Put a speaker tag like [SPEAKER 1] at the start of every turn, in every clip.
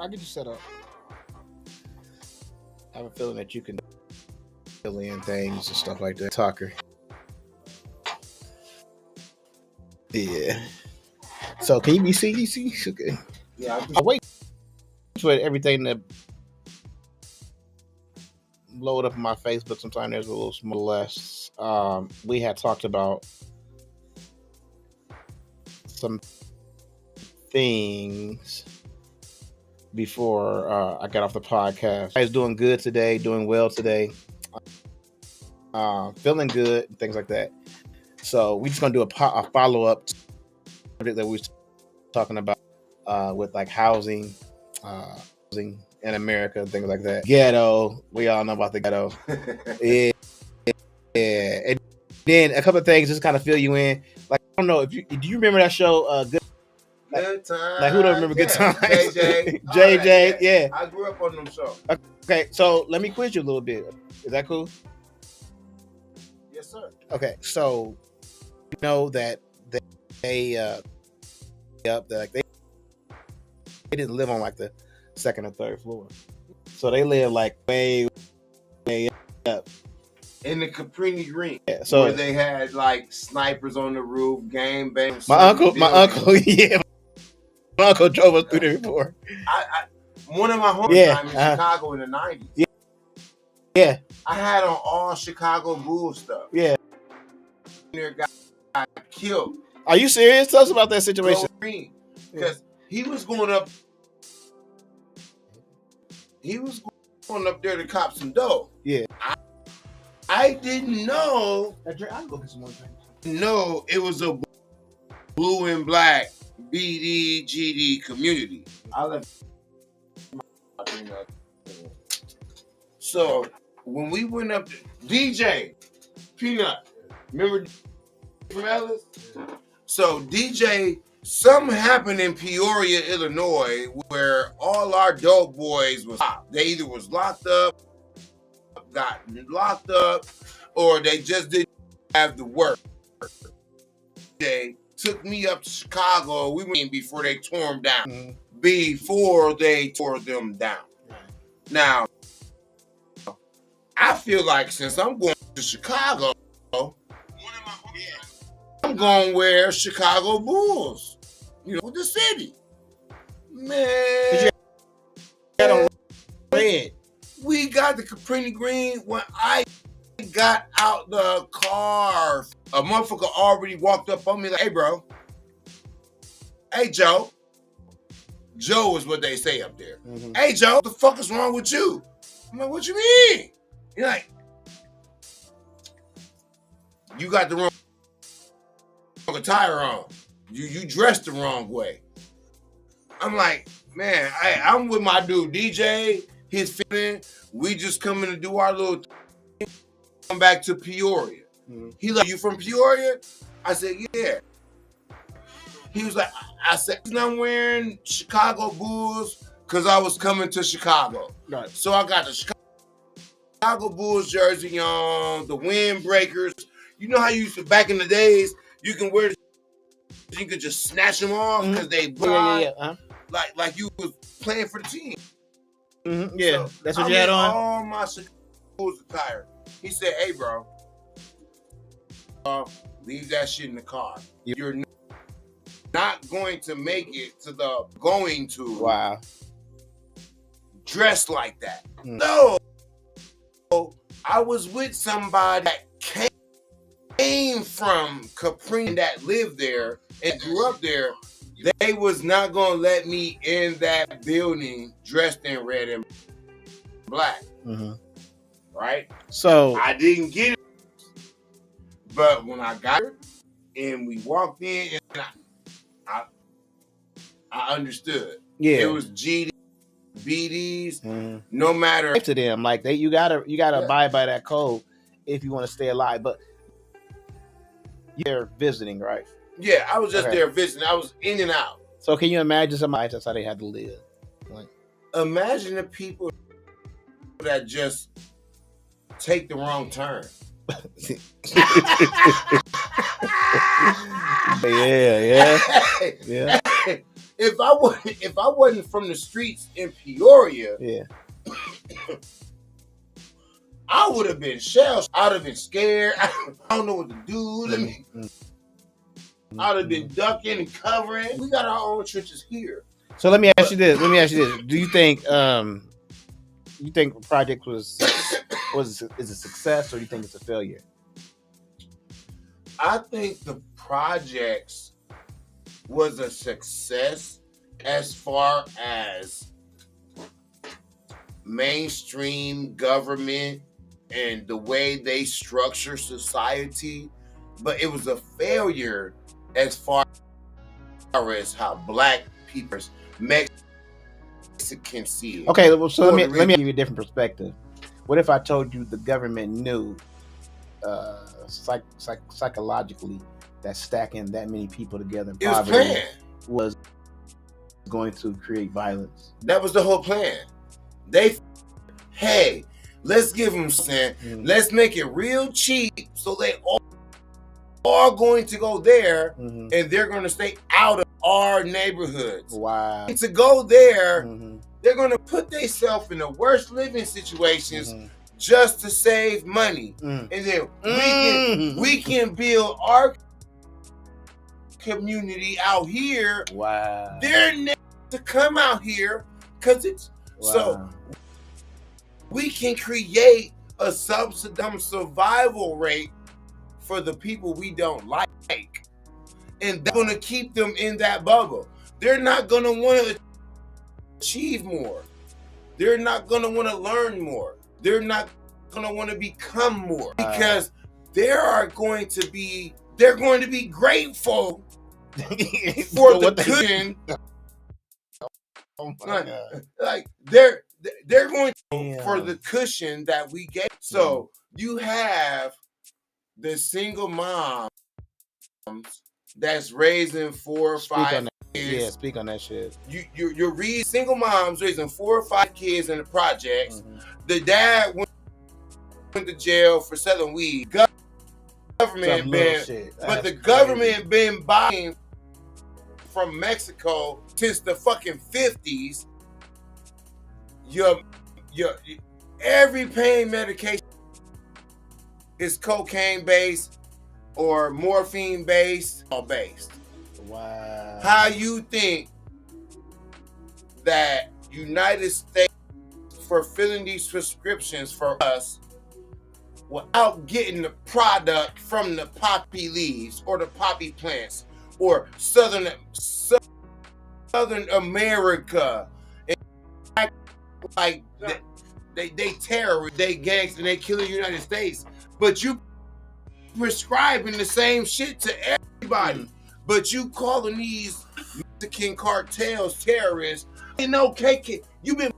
[SPEAKER 1] I'll get you set up. I have a feeling that you can fill in things and stuff like that. Talker. Yeah. So can you be seen? Okay.
[SPEAKER 2] Yeah,
[SPEAKER 1] I'll wait for everything to load up on my Facebook. Sometimes there's a little small less. We had talked about some things before I got off the podcast. I was doing good today, doing well today, feeling good, and things like that. So we're just gonna do a follow up subject that we were talking about with like housing in America and things like that. Ghetto, we all know about the ghetto. Yeah. And then a couple of things just kind of fill you in. Like I don't know if do you remember that show?
[SPEAKER 2] Good Times.
[SPEAKER 1] Like who don't remember Good Times?
[SPEAKER 2] JJ.
[SPEAKER 1] JJ, yeah.
[SPEAKER 2] I grew up on them shows.
[SPEAKER 1] Okay, so let me quiz you a little bit. Is that cool?
[SPEAKER 2] Yes, sir.
[SPEAKER 1] Okay, so you know that they didn't live on like the second or third floor, so they live like way up
[SPEAKER 2] in the Caprini Green.
[SPEAKER 1] Yeah, so
[SPEAKER 2] where they had like snipers on the roof, game bang.
[SPEAKER 1] My uncle, yeah, my uncle drove us through there before.
[SPEAKER 2] One of my homies in Chicago in the 90s.
[SPEAKER 1] Yeah.
[SPEAKER 2] I had on all Chicago Bulls stuff.
[SPEAKER 1] Yeah.
[SPEAKER 2] There got killed.
[SPEAKER 1] Are you serious? Tell us about that situation.
[SPEAKER 2] Because he was going up. He was going up there to cop some dough.
[SPEAKER 1] Yeah.
[SPEAKER 2] I didn't know.
[SPEAKER 1] I'll go get some more things.
[SPEAKER 2] No, it was a blue and black BDGD community. I left. So when we went up, DJ Peanut, remember from Ellis? So DJ, something happened in Peoria, Illinois, where all our dope boys was locked. They either was locked up, got locked up, or they just didn't have the work. They took me up to Chicago. We went in before they tore them down.
[SPEAKER 1] Mm-hmm.
[SPEAKER 2] Before they tore them down. Now, I feel like since I'm going to Chicago, I'm going to wear Chicago Bulls. You know, the city. Man.
[SPEAKER 1] Red.
[SPEAKER 2] We got the Caprini Green when I got out the car. A motherfucker already walked up on me like, hey, bro. Hey, Joe. Joe is what they say up there. Mm-hmm. Hey, Joe, what the fuck is wrong with you? I'm like, what you mean? You're like, you got the wrong attire on. You dressed the wrong way. I'm like, man, I'm with my dude DJ, his feeling. We just coming to do our little thing. Come back to Peoria. Mm-hmm. He like, you from Peoria? I said, yeah. He was like, I said, I'm wearing Chicago Bulls because I was coming to Chicago.
[SPEAKER 1] Right.
[SPEAKER 2] So I got the Chicago Bulls jersey on, the windbreakers. You know how you used to, back in the days, you can wear, you could just snatch them off because they blind. Yeah. Uh-huh. Like you was playing for the team.
[SPEAKER 1] Mm-hmm. Yeah, so that's what you had on?
[SPEAKER 2] All my Chicago Bulls attire. He said, hey, bro, leave that shit in the car. You're not going to make it to the going to.
[SPEAKER 1] Wow.
[SPEAKER 2] Dressed like that. No. I was with somebody that came from Capri that lived there and grew up there. They was not going to let me in that building dressed in red and black. Mm-hmm. Right?
[SPEAKER 1] So
[SPEAKER 2] I didn't get it. But when I got it and we walked in and I understood.
[SPEAKER 1] Yeah.
[SPEAKER 2] It was GD, BDs, no matter
[SPEAKER 1] to them. Like you gotta abide by that code if you want to stay alive. But you're visiting, right?
[SPEAKER 2] Yeah, I was just there visiting. I was in and out.
[SPEAKER 1] So can you imagine somebody that's how they had to live? Like,
[SPEAKER 2] imagine the people that just take the wrong turn.
[SPEAKER 1] Yeah.
[SPEAKER 2] if I wasn't from the streets in Peoria,
[SPEAKER 1] Yeah.
[SPEAKER 2] I would have been shell. I'd have been scared. I don't know what to do. I'd have been ducking and covering. We got our own trenches here.
[SPEAKER 1] So let me ask you this. Do you think the project is a success, or do you think it's a failure?
[SPEAKER 2] I think the projects was a success as far as mainstream government and the way they structure society, but it was a failure as far as how black people, Mexicans see it.
[SPEAKER 1] Okay, well, so let me give you a different perspective. What if I told you the government knew psychologically that stacking that many people together in poverty was going to create violence?
[SPEAKER 2] That was the whole plan. Hey, let's give them something. Let's make it real cheap so they all are going to go there, and they're going to stay out of our neighborhoods.
[SPEAKER 1] Wow.
[SPEAKER 2] To go there, they're going to put themselves in the worst living situations just to save money. And then we can build our community out here.
[SPEAKER 1] Wow.
[SPEAKER 2] They're never to come out here because it's so we can create a subsidized survival rate for the people we don't like, and that's going to keep them in that bubble. They're not going to want to achieve more. They're not going to want to learn more. They're not going to want to become more, because they're going to be grateful for the cushion.
[SPEAKER 1] Oh my God.
[SPEAKER 2] Like they're going for the cushion that we gave. So you have the single mom that's raising 4 or 5 kids.
[SPEAKER 1] Yeah, speak on that shit.
[SPEAKER 2] You're reading single moms raising 4 or 5 kids in the projects. The dad went to jail for selling weed. Government been buying from Mexico since the fucking 50s. Your every pain medication is cocaine based or morphine based or based.
[SPEAKER 1] Wow.
[SPEAKER 2] How you think that United States for filling these prescriptions for us without getting the product from the poppy leaves or the poppy plants or Southern America? Like they terrorists, they gangs, and they kill the United States. But you prescribing the same shit to everybody. But you calling these Mexican cartels terrorists. And no KK. You've been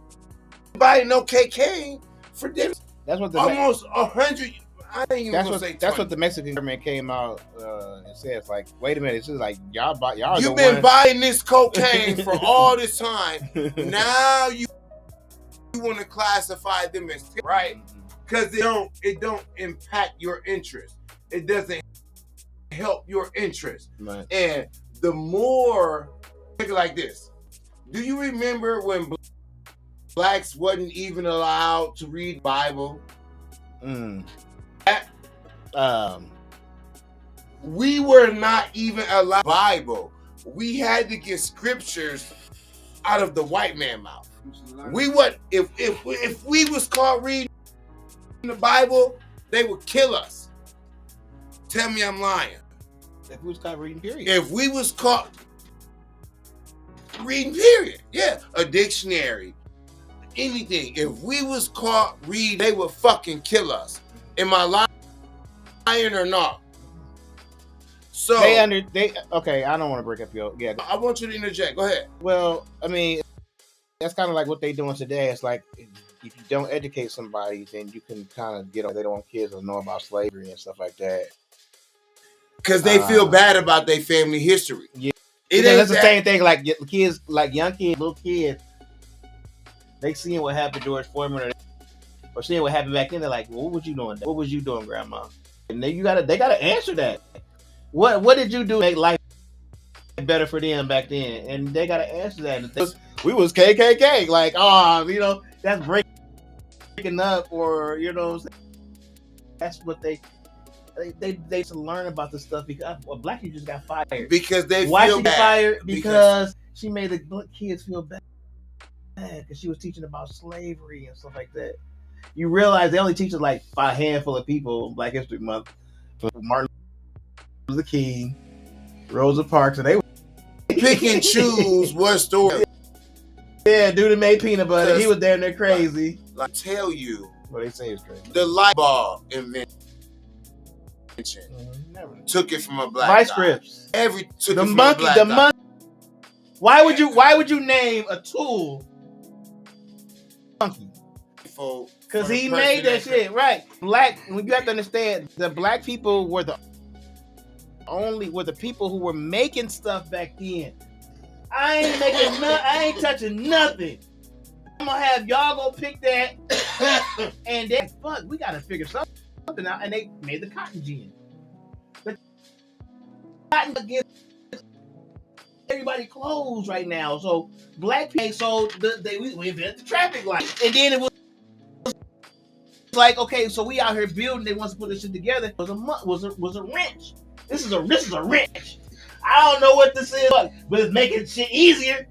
[SPEAKER 2] buying no cocaine for them.
[SPEAKER 1] That's what
[SPEAKER 2] almost 100. I ain't even gonna say 20.
[SPEAKER 1] That's what the Mexican government came out and said. It's like, wait a minute, it's just like y'all.
[SPEAKER 2] You've been buying this cocaine for all this time. Now you want to classify them as right, because it don't impact your interest. It doesn't help your interest.
[SPEAKER 1] Right.
[SPEAKER 2] And the more, think like this. Do you remember when blacks wasn't even allowed to read the Bible? We were not even allowed Bible. We had to get scriptures out of the white man's mouth. We would if we was caught reading the Bible, they would kill us. Tell me I'm lying.
[SPEAKER 1] If we was caught reading, period.
[SPEAKER 2] If we was caught reading, period. Yeah, a dictionary, anything. If we was caught reading, they would fucking kill us. Am I lying or not? So
[SPEAKER 1] okay. I don't want to break up your. Yeah,
[SPEAKER 2] I want you to interject. Go ahead.
[SPEAKER 1] Well, I mean, that's kind of like what they doing today. It's like if you don't educate somebody, then you can kind of get. They don't want kids to know about slavery and stuff like that.
[SPEAKER 2] Because they feel bad about their family history.
[SPEAKER 1] Yeah, that's the same thing. Like kids, like young kids, little kids, they seeing what happened to George Foreman, or seeing what happened back then. They're like, well, "What was you doing? What was you doing, Grandma?" And they gotta answer that. What did you do to make life better for them back then, and they got to answer that. We was KKK, like, that's breaking up, or that's what they to learn about this stuff because black people just got fired
[SPEAKER 2] because they
[SPEAKER 1] why
[SPEAKER 2] feel
[SPEAKER 1] she
[SPEAKER 2] bad.
[SPEAKER 1] got fired because she made the kids feel bad because she was teaching about slavery and stuff like that. You realize they only teach us like by a handful of people on Black History Month. Martin Luther King, Rosa Parks, and they
[SPEAKER 2] pick and choose what story.
[SPEAKER 1] Yeah, dude that made peanut butter. He was damn near crazy.
[SPEAKER 2] Like tell you
[SPEAKER 1] what they say is crazy.
[SPEAKER 2] The light bulb invention took it from a black
[SPEAKER 1] Vice
[SPEAKER 2] guy.
[SPEAKER 1] grips.
[SPEAKER 2] The monkey.
[SPEAKER 1] Why would you name a tool monkey? Because he made that shit right. When you have to understand, the black people were the people who were making stuff back then. I ain't touching nothing. I'm gonna have y'all go pick that, and then fuck, we gotta figure something out. And they made the cotton gin. The cotton gets everybody clothes right now. So black people, so we invented the traffic light, and then it was like, okay, so we out here building. They want to put this shit together. It was a wrench. This is a wrench. I don't know what this is, but it's making shit easier.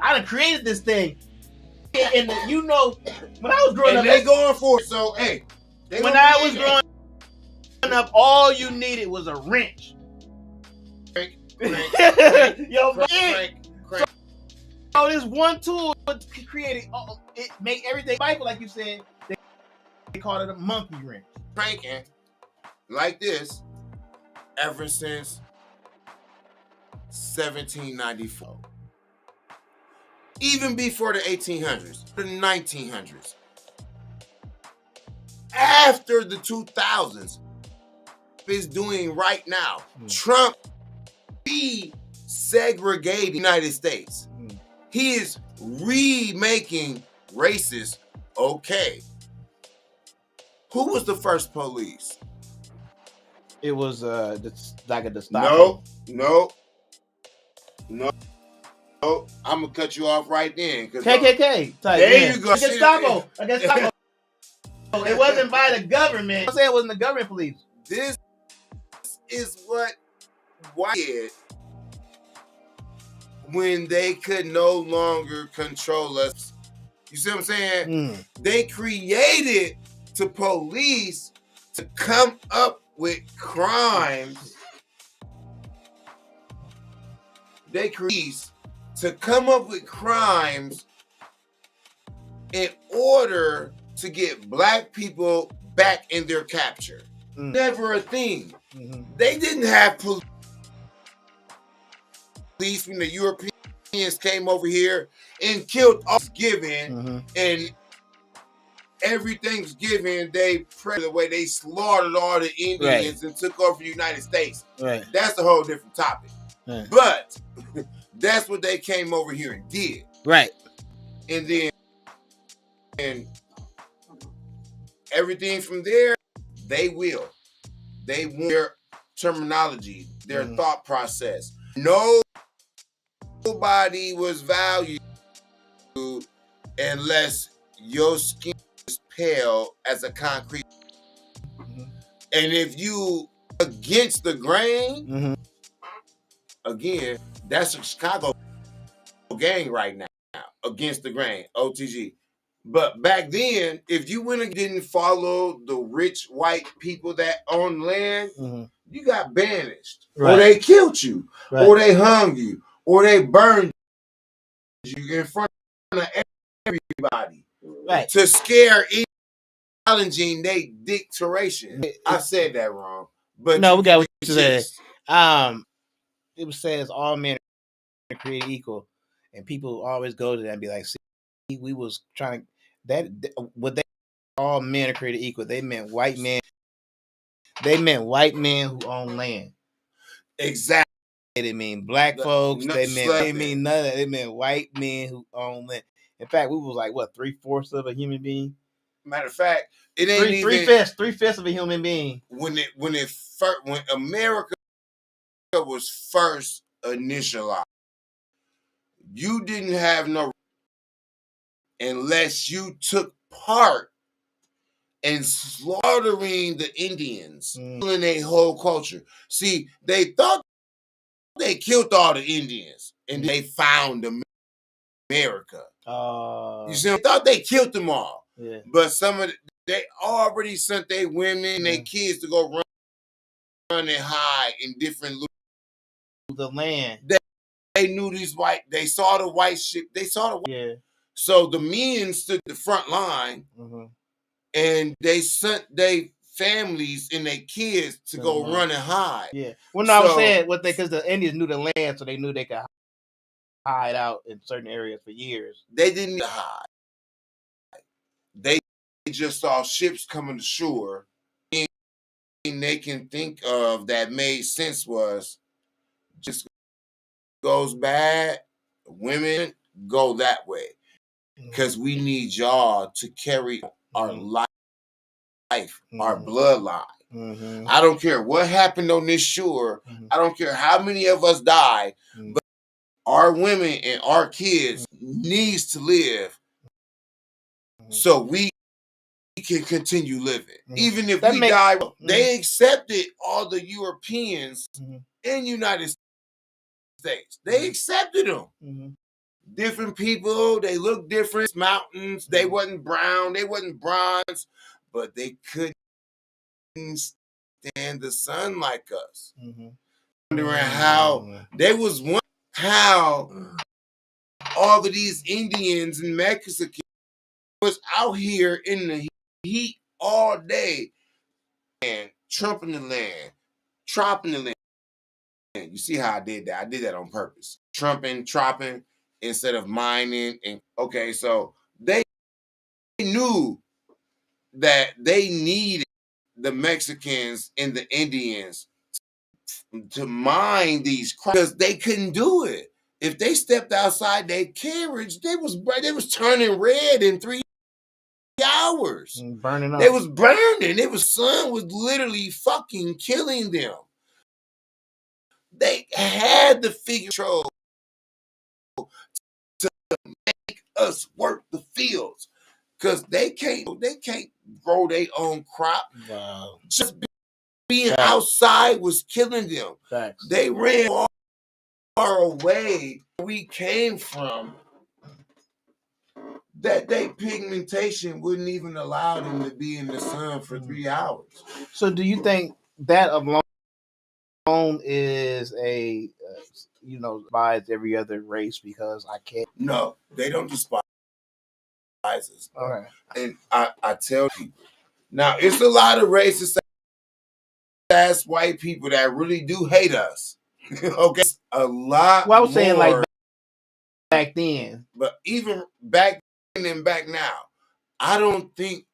[SPEAKER 1] I done created this thing, and when I was growing up,
[SPEAKER 2] they going for it. So hey,
[SPEAKER 1] when I was growing up, all you needed was a wrench.
[SPEAKER 2] Crank.
[SPEAKER 1] So this one tool created it make everything vital, like you said. They called it a monkey wrench.
[SPEAKER 2] Cranking like this ever since 1794. Even before the 1800s, the 1900s. After the 2000s is doing right now. Trump desegregated the United States. He is remaking races okay. Who was the first police?
[SPEAKER 1] It was like a Gestapo.
[SPEAKER 2] No. I'm gonna cut you off right then.
[SPEAKER 1] KKK.
[SPEAKER 2] There you go.
[SPEAKER 1] Gestapo. It wasn't by the government. I'm saying it wasn't the government police.
[SPEAKER 2] This is what white did when they could no longer control us. You see what I'm saying? They created the police to come up with crimes. They created to come up with crimes in order to get black people back in their capture. Never a thing. They didn't have police when the Europeans came over here and killed Thanksgiving and every Thanksgiving they pray the way they slaughtered all the Indians and took over the United States.
[SPEAKER 1] Right.
[SPEAKER 2] That's a whole different topic. Right. But that's what they came over here and did.
[SPEAKER 1] Right.
[SPEAKER 2] And then everything from there, they want their terminology, their thought process. Nobody was valued unless your skin is pale as a concrete. And if you against the grain, again, that's a Chicago gang right now, against the grain, OTG. But back then, if you went and didn't follow the rich white people that own land, you got banished. Or they killed you. Or they hung you. Or they burned you in front of everybody. To scare challenging their dictation. I said that wrong. But
[SPEAKER 1] no, we got what you said. It says all men are created equal, and people always go to that and be like, "See, we was trying that what they all men are created equal." They meant white men. They meant white men who own land.
[SPEAKER 2] Exactly.
[SPEAKER 1] They didn't mean black folks. They mean none of that. They meant white men who own land. In fact, we was like what 3/4 of a human being.
[SPEAKER 2] Matter of fact, it ain't
[SPEAKER 1] three fifths of a human being.
[SPEAKER 2] When America was first initialized. You didn't have no unless you took part in slaughtering the Indians, killing their whole culture. See, they thought they killed all the Indians and they found America. You see, I thought they killed them all.
[SPEAKER 1] Yeah.
[SPEAKER 2] But some of they already sent their women and their kids to go run and hide in different
[SPEAKER 1] the land.
[SPEAKER 2] They knew these white. They saw the white ship. They saw the
[SPEAKER 1] yeah.
[SPEAKER 2] So the men stood the front line, and they sent their families and their kids to go run and hide.
[SPEAKER 1] Yeah. Well, no, I was saying what because the Indians knew the land, so they knew they could hide out in certain areas for years.
[SPEAKER 2] They didn't hide. They just saw ships coming to shore. And they can think of that made sense was just goes bad, women go that way. Because we need y'all to carry our life, our bloodline. I don't care what happened on this shore. I don't care how many of us died, but our women and our kids needs to live so we can continue living. Even if we die, they accepted all the Europeans in United States. They accepted them. Different people, they look different. Mountains, they wasn't brown, they wasn't bronze, but they couldn't stand the sun like us. Wondering how they was one, how all of these Indians and Mexicans was out here in the heat all day and trumping the land, tropping the land. You see how I did that? I did that on purpose. Trumping, tropping, instead of mining. And okay, so they knew that they needed the Mexicans and the Indians to mine these crops because they couldn't do it. If they stepped outside their carriage, they was turning red in 3 hours.
[SPEAKER 1] Burning up.
[SPEAKER 2] They was burning. Sun was literally fucking killing them. They had the figure control to make us work the fields because they can't grow their own crop.
[SPEAKER 1] Wow.
[SPEAKER 2] Just being outside was killing them.
[SPEAKER 1] Facts.
[SPEAKER 2] They ran far away where we came from. That day pigmentation wouldn't even allow them to be in the sun for 3 hours.
[SPEAKER 1] So do you think that alone is a despise every other race because I can't?
[SPEAKER 2] No, they don't despise us.
[SPEAKER 1] Okay.
[SPEAKER 2] And I tell people, now it's a lot of racist ass white people that really do hate us. Okay, a lot.
[SPEAKER 1] Well, I was saying
[SPEAKER 2] more,
[SPEAKER 1] like back then,
[SPEAKER 2] but even back then and back now, I don't think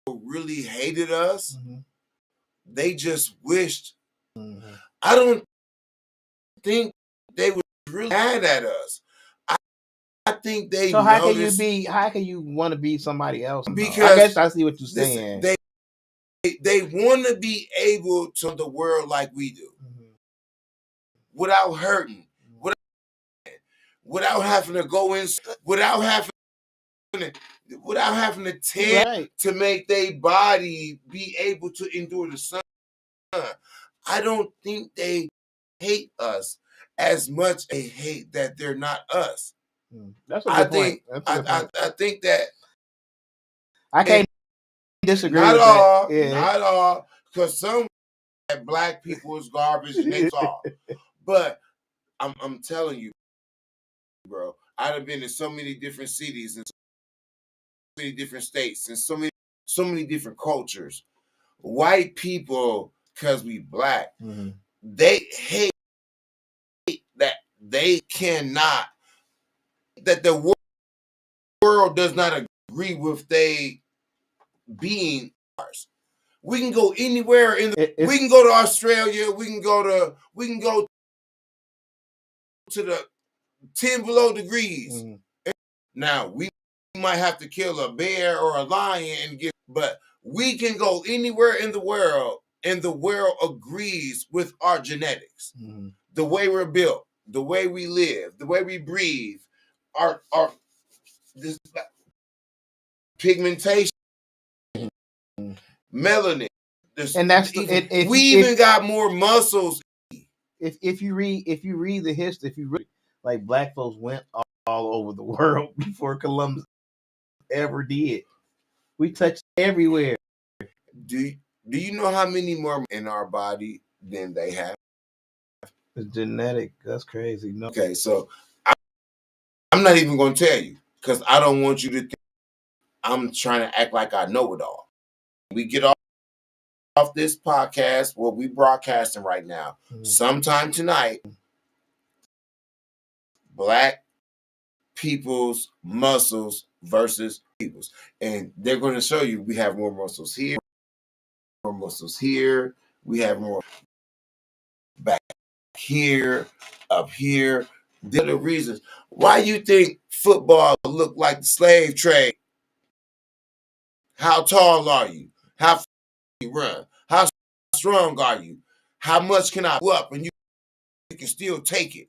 [SPEAKER 2] people really hated us. They just wished. I don't think they were really mad at us. I think they.
[SPEAKER 1] So how can you want to be somebody else?
[SPEAKER 2] Because
[SPEAKER 1] I guess I see what you're saying.
[SPEAKER 2] They want to be able to the world like we do, without hurting, without having to go in, without having to tend to make their body be able to endure the sun. I don't think they hate us as much. They hate that they're not us.
[SPEAKER 1] That's a good point.
[SPEAKER 2] I think that
[SPEAKER 1] I can't disagree.
[SPEAKER 2] Not
[SPEAKER 1] with
[SPEAKER 2] all,
[SPEAKER 1] that. Yeah.
[SPEAKER 2] Not all, because some that black people is garbage and they talk. But I'm telling you, bro, I've been in so many different cities and so many different states and so many different cultures. White people, because we black, they hate that they cannot, that the world does not agree with they being ours. We can go anywhere we can go to Australia, we can go to the 10 below degrees. Now we might have to kill a bear or a lion but we can go anywhere in the world and the world agrees with our genetics,
[SPEAKER 1] Mhm.
[SPEAKER 2] the way we're built, the way we live, the way we breathe, our this pigmentation, melanin.
[SPEAKER 1] And that's
[SPEAKER 2] We even got more muscles.
[SPEAKER 1] If you read the history, like black folks went all over the world before Columbus ever did. We touched everywhere.
[SPEAKER 2] Do you know how many more in our body than they have?
[SPEAKER 1] It's genetic. That's crazy. No.
[SPEAKER 2] Okay, so I'm not even going to tell you because I don't want you to think I'm trying to act like I know it all. We get off this podcast, what we broadcasting right now, sometime tonight, black people's muscles versus people's. And they're going to show you we have more muscles here, we have more back here, up here. The other reasons why you think football look like the slave trade. How tall are you? How fast you run? How strong are you? How much can I go up and you can still take it?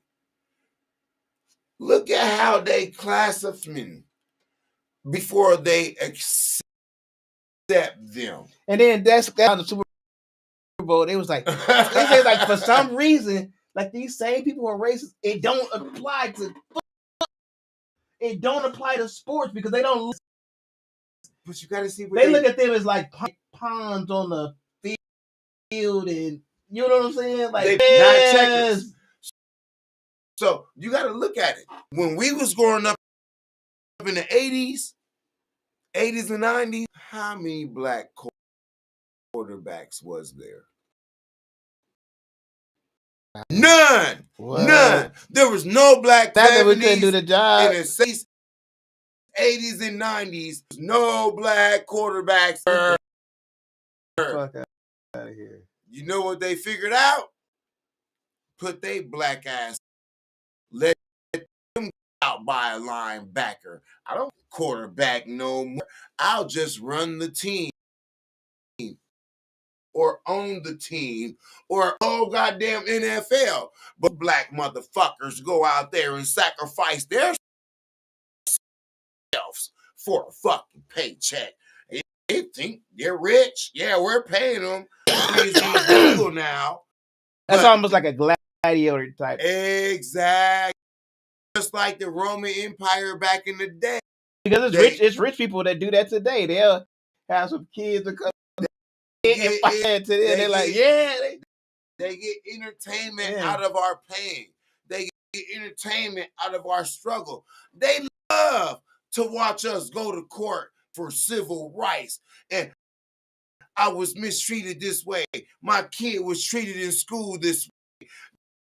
[SPEAKER 2] Look at how they classify men before they accept them.
[SPEAKER 1] And then that's on the Super Bowl. They was like, they say like for some reason, like these same people who are racist, it don't apply to sports because they don't.
[SPEAKER 2] But you got to see what
[SPEAKER 1] they look at them as like pawns on the field, and you know what I'm saying? Like
[SPEAKER 2] not checkers. So you got to look at it. When we was growing up in the 80s and 90s, how many black quarterbacks was there? None.
[SPEAKER 1] What?
[SPEAKER 2] None. There was no black
[SPEAKER 1] that we couldn't do the job.
[SPEAKER 2] In the 60s, 80s, and 90s. No black quarterbacks.
[SPEAKER 1] Fuck out of here.
[SPEAKER 2] You know what they figured out? Put they black ass. Let them out by a linebacker. I don't quarterback no more. I'll just run the team. Or own the team, or goddamn NFL. But black motherfuckers go out there and sacrifice their selves for a fucking paycheck. They think they're rich. Yeah, we're paying them. It's legal now.
[SPEAKER 1] That's almost like a gladiator type.
[SPEAKER 2] Exactly. Just like the Roman Empire back in the day.
[SPEAKER 1] Because it's rich people that do that today. They'll have some kids to come and fight to them. They're like, yeah.
[SPEAKER 2] They get entertainment out of our pain. They get entertainment out of our struggle. They love to watch us go to court for civil rights. And I was mistreated this way. My kid was treated in school this way.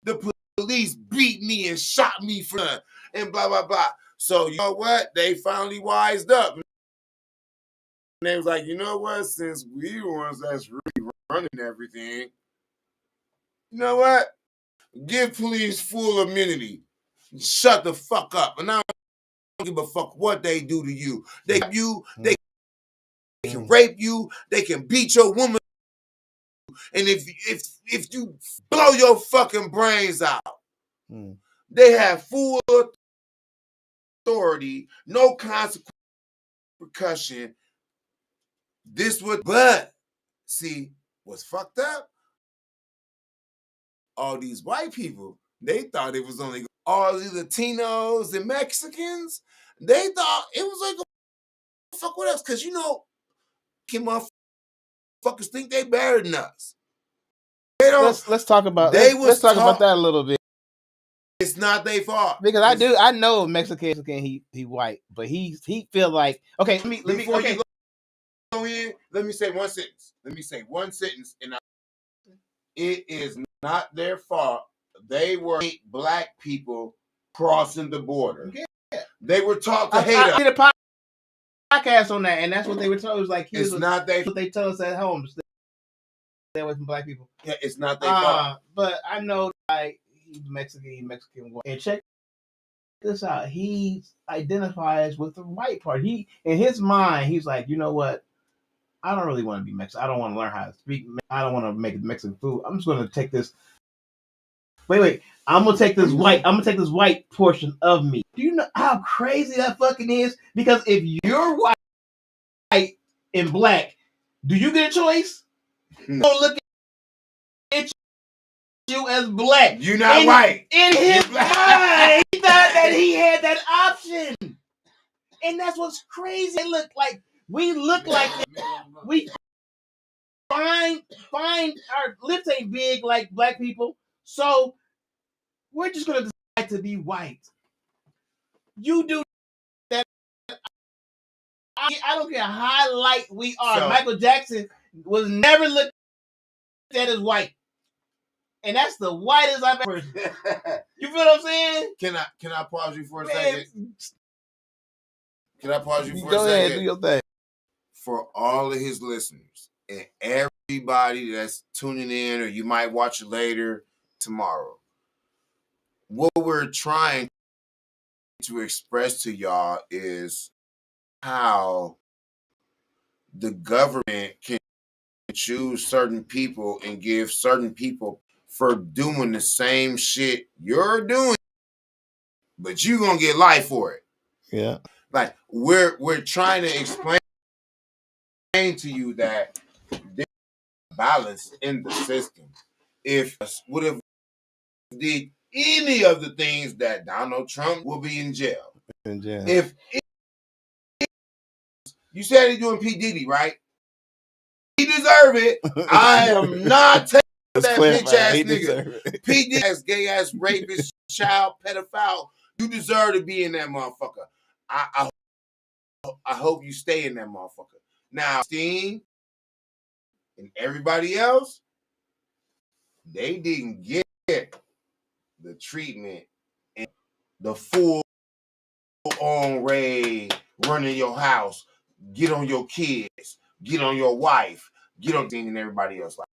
[SPEAKER 2] The police beat me and shot me for and blah, blah, blah. So you know what? They finally wised up. And they was like, you know what? Since we the ones that's really running everything, you know what? Give police full immunity. Shut the fuck up. And I don't give a fuck what they do to you. They can rape you. They can beat your woman. And if you blow your fucking brains out, they have full authority, no consequence, repercussion. But see, what's fucked up? All these white people, they thought it was only all the Latinos and Mexicans. They thought it was like, fuck with us, because you know, motherfuckers think they better than us. They don't.
[SPEAKER 1] Let's talk about let's talk about that a little bit.
[SPEAKER 2] It's not their fault.
[SPEAKER 1] Because I know Mexican he white, but he feel like okay.
[SPEAKER 2] Before you go in, let me say one sentence. And it is not their fault. They were black people crossing the border. Yeah. They were taught to hate us.
[SPEAKER 1] I did a podcast on that, and that's what they were told. It was like
[SPEAKER 2] not
[SPEAKER 1] what they tell us at home. Stay away from black people.
[SPEAKER 2] Yeah, it's not their fault.
[SPEAKER 1] But I know like he's Mexican white. And check this out. He identifies with the white part. He in his mind, he's like, you know what? I don't really want to be Mexican. I don't want to learn how to speak. I don't want to make Mexican food. I'm just going to take this. Wait. I'm gonna take this white portion of me. Do you know how crazy that fucking is? Because if you're white and black, do you get a choice? Don't look at you as black.
[SPEAKER 2] You're not white.
[SPEAKER 1] In his mind, he thought that he had that option. And that's what's crazy. We look like we find our lips ain't big like black people. So we're just gonna decide to be white. You do that. I don't care how light we are. So, Michael Jackson was never looked at as white. And that's the whitest I've ever. You feel what I'm saying?
[SPEAKER 2] Can I pause you for a second? Can I pause you for a second?
[SPEAKER 1] Go ahead, do your thing.
[SPEAKER 2] For all of his listeners and everybody that's tuning in, or you might watch it later tomorrow, what we're trying to express to y'all is how the government can choose certain people and give certain people for doing the same shit you're doing, but you're gonna get life for it.
[SPEAKER 1] Yeah.
[SPEAKER 2] Like we're trying to explain to you that there's balance in the system. If would have did any of the things that Donald Trump will be in jail. If you said he's doing P. Diddy, right? He deserve it. I am not taking that bitch ass nigga. P. Diddy ass gay ass rapist, child pedophile. You deserve to be in that motherfucker. I hope you stay in that motherfucker. Now, Steen and everybody else, they didn't get the treatment and the full on raid, running your house, get on your kids, get on your wife, get on Steen and everybody else like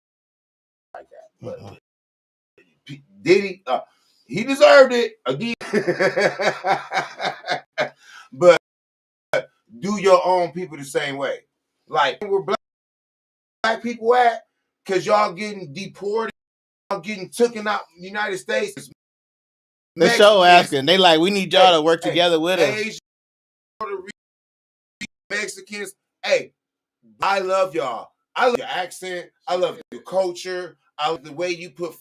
[SPEAKER 2] that. But Diddy, he deserved it again. But do your own people the same way. Like where black people at, because y'all getting deported, y'all getting taken out in the United States.
[SPEAKER 1] The show asking, they like, we need y'all to work together with us.
[SPEAKER 2] Mexicans, hey, I love y'all. I love your accent. I love your culture. I love the way you put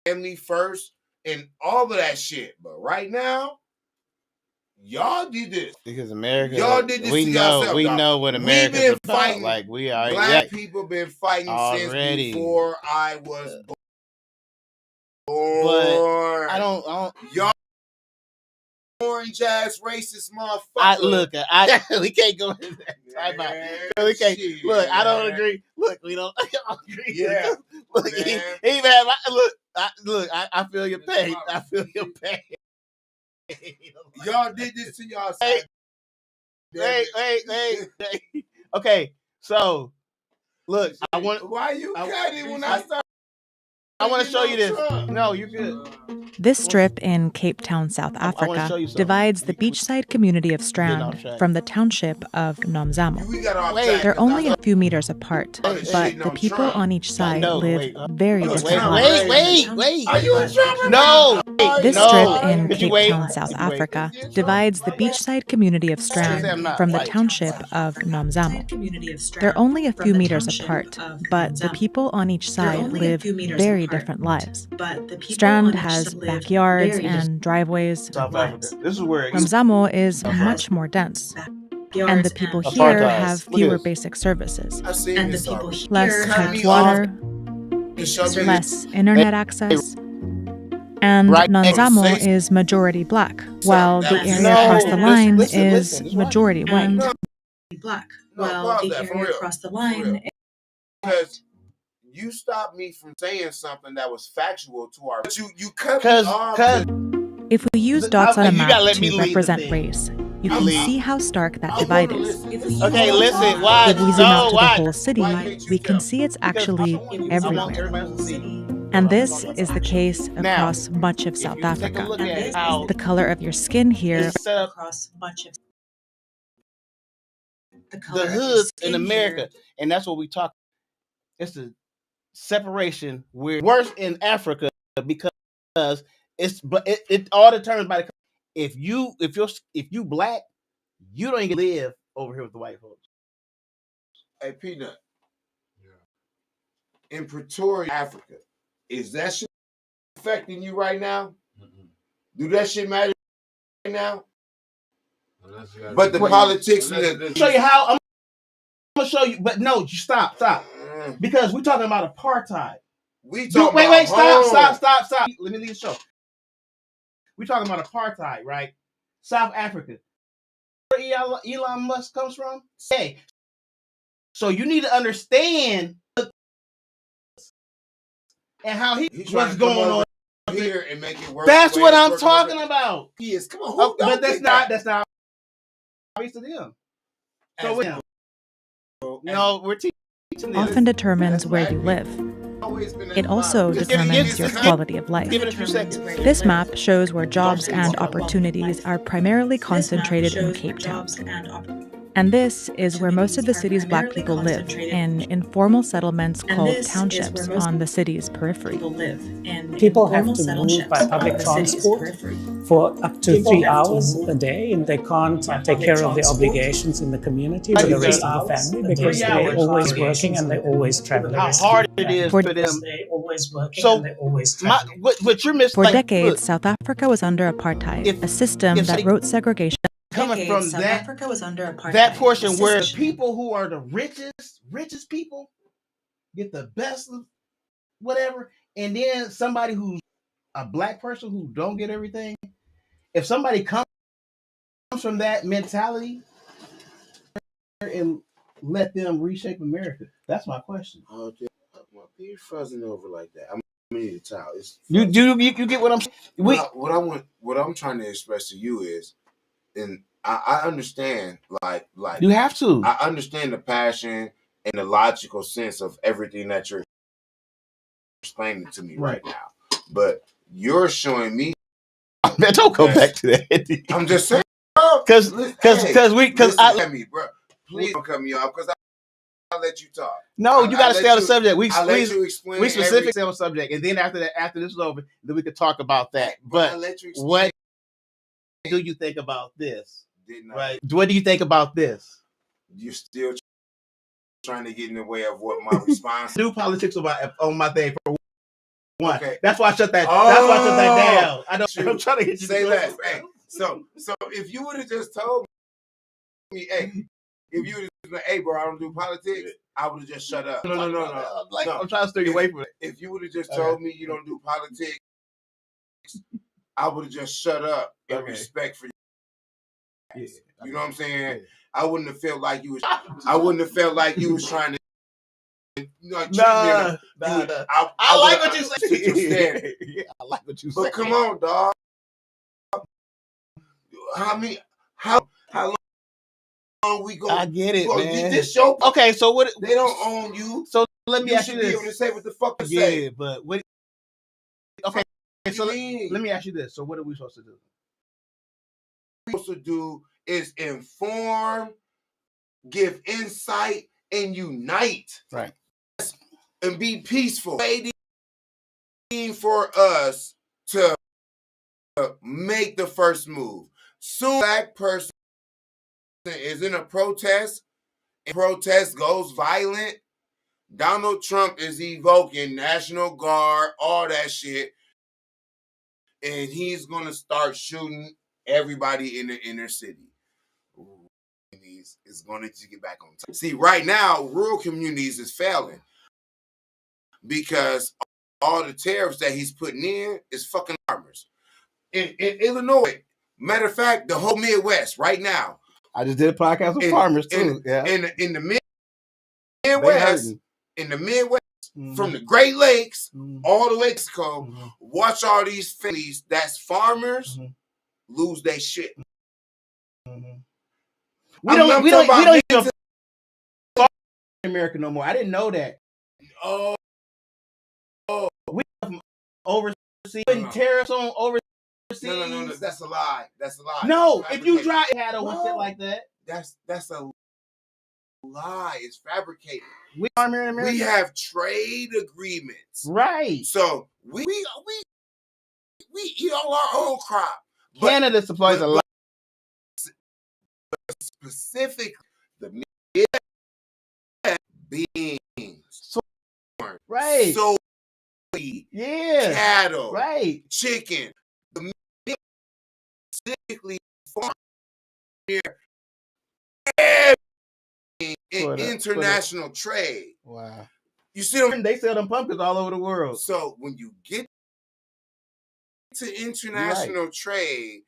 [SPEAKER 2] family first and all of that shit. But right now, y'all did this
[SPEAKER 1] because America.
[SPEAKER 2] Y'all did this to yourself.
[SPEAKER 1] We know what America's
[SPEAKER 2] been
[SPEAKER 1] about.
[SPEAKER 2] Fighting.
[SPEAKER 1] Like we are.
[SPEAKER 2] Black people been fighting since before I was born.
[SPEAKER 1] But I don't.
[SPEAKER 2] Y'all orange ass racist motherfucker.
[SPEAKER 1] We can't go into that. We can't. Shit, look, man. I don't agree. Look, we don't agree. Yeah. Look, I feel your pain. I feel your pain.
[SPEAKER 2] Y'all did this to y'all.
[SPEAKER 1] Wait. Okay, so look, I want.
[SPEAKER 2] Why you cutting when I start?
[SPEAKER 1] I want to show you this. No, you're good.
[SPEAKER 3] This strip in Cape Town, South Africa, divides the beachside community of Strand from the township of Nomzamo. They're only a few meters apart, but the people on each side live very different lives.
[SPEAKER 1] Wait.
[SPEAKER 2] Are you in trouble?
[SPEAKER 3] No. This strip in Cape Town, South Africa, divides the beachside community of Strand from the township of Nomzamo. They're only a few meters apart, but the people on each side live very different lives. Strand has backyards and driveways.
[SPEAKER 1] This is where
[SPEAKER 3] Nomzamo is much more dense, and the people here have fewer basic services. Less piped water, less internet access, and Nomzamo is majority black, while the area across the line is majority white.
[SPEAKER 2] Because you stopped me from saying something that was factual to our. You cut me off.
[SPEAKER 3] If we use dots on a map to represent race, you can see how stark that divide is.
[SPEAKER 1] Okay, listen, watch.
[SPEAKER 3] If we zoom out to the whole city, we can see it's actually everywhere. And this is the case across much of South Africa. The color of your skin here
[SPEAKER 1] the hoods in America, and that's what we talk. It's the separation where worse in Africa because it all determines by the if you black, you don't even live over here with the white folks.
[SPEAKER 2] Hey, Peanut. Yeah. In Pretoria, Africa, is that shit affecting you right now? Mm-mm. Do that shit matter right now? But the politics.
[SPEAKER 1] Show you how. I'm gonna show you, but no, stop. Because we're talking about apartheid. Wait, stop. Let me leave the show. We're talking about apartheid, right? South Africa. Where Elon Musk comes from? Hey. So you need to understand and how what's going on
[SPEAKER 2] here and make it work.
[SPEAKER 1] That's what I'm talking about.
[SPEAKER 2] He is. Come on,
[SPEAKER 1] but that's not obvious to them. So no, we're teaching them.
[SPEAKER 3] Often determines where you live. It also determines your quality of life.
[SPEAKER 1] Give it a few seconds.
[SPEAKER 3] This map shows where jobs and opportunities are primarily concentrated in Cape Town. And this is where most of the city's Black people live, in informal settlements called townships on the city's periphery.
[SPEAKER 4] People have to move by public transport for up to 3 hours a day, and they can't take care of their obligations in the community with the rest of the family because they're always working and they're always traveling.
[SPEAKER 1] How hard it is for them. So, what you're missing.
[SPEAKER 3] For decades, South Africa was under apartheid, a system that wrote segregation.
[SPEAKER 1] Coming from
[SPEAKER 5] South Africa was under apartheid.
[SPEAKER 1] That portion where the people who are the richest people get the best of whatever, and then somebody who's a black person who don't get everything. If somebody comes from that mentality and let them reshape America, that's my question.
[SPEAKER 2] Okay, you're fuzzing over like that. I'm gonna need a towel.
[SPEAKER 1] You get what I'm saying?
[SPEAKER 2] What I'm trying to express to you is. And I understand, like
[SPEAKER 1] you have to.
[SPEAKER 2] I understand the passion and the logical sense of everything that you're explaining to me right now. But you're showing me.
[SPEAKER 1] Man, don't go back to that.
[SPEAKER 2] I'm just saying,
[SPEAKER 1] because
[SPEAKER 2] me, bro. Please don't cut me off, because I'll let you talk.
[SPEAKER 1] No, you got to stay on the subject. We
[SPEAKER 2] specifically
[SPEAKER 1] stay on the subject, and then after this is over, then we could talk about that. But
[SPEAKER 2] I'll let you
[SPEAKER 1] what do you think about this? Right? What do you think about this?
[SPEAKER 2] You're still trying to get in the way of what my response.
[SPEAKER 1] Do politics on my thing for one.
[SPEAKER 2] Okay.
[SPEAKER 1] That's why I shut that. That's why I shut that down. I'm trying to get you
[SPEAKER 2] say less. Hey, so if you would have just told me, hey, if you would have said, hey, bro, I don't do politics, I would have just shut up. No.
[SPEAKER 1] I'm trying to steer you away from it.
[SPEAKER 2] If you would have just told me you don't do politics, I would have just shut up in respect for you. Yeah, you know what I'm saying? Yeah. I wouldn't have felt like you was. I wouldn't have felt like you was trying to.
[SPEAKER 1] Nah. I like what you
[SPEAKER 2] say.
[SPEAKER 1] Yeah, I like what you say.
[SPEAKER 2] But come on, dog. How long we go?
[SPEAKER 1] I get it, man.
[SPEAKER 2] This show.
[SPEAKER 1] Okay, so what?
[SPEAKER 2] They don't own you.
[SPEAKER 1] So let me ask you this.
[SPEAKER 2] You should be able to say what the fuck to say.
[SPEAKER 1] Yeah, but what? Okay, so let me ask you this. So what are we supposed to do?
[SPEAKER 2] What we're supposed to do is inform, give insight, and unite.
[SPEAKER 1] Right.
[SPEAKER 2] And be peaceful. Waiting for us to make the first move. Soon, black person is in a protest, and protest goes violent. Donald Trump is evoking National Guard, all that shit, and he's gonna start shooting everybody in the inner city. Is going to get back on time. See, right now, rural communities is failing because all the tariffs that he's putting in is fucking farmers. In Illinois, matter of fact, the whole Midwest right now.
[SPEAKER 1] I just did a podcast with farmers too.
[SPEAKER 2] In the Midwest, from the Great Lakes all the way to Mexico, watch all these families that's farmers lose their shit.
[SPEAKER 1] We don't even farm in America no more. I didn't know that.
[SPEAKER 2] Oh.
[SPEAKER 1] We have overseas putting tariffs on overseas.
[SPEAKER 2] No. That's a lie.
[SPEAKER 1] No, if you drive had a shit like that.
[SPEAKER 2] That's a lie. It's fabricated.
[SPEAKER 1] We farm here in America.
[SPEAKER 2] We have trade agreements.
[SPEAKER 1] Right.
[SPEAKER 2] So we eat all our own crop.
[SPEAKER 1] Canada supplies a lot.
[SPEAKER 2] Specifically, the beans, corn,
[SPEAKER 1] Right.
[SPEAKER 2] soy,
[SPEAKER 1] Yeah.
[SPEAKER 2] cattle,
[SPEAKER 1] Right.
[SPEAKER 2] chicken. The meat specifically farmed here. Everything in international trade.
[SPEAKER 1] Wow.
[SPEAKER 2] You see them?
[SPEAKER 1] They sell them pumpkins all over the world.
[SPEAKER 2] So when you get to international trade,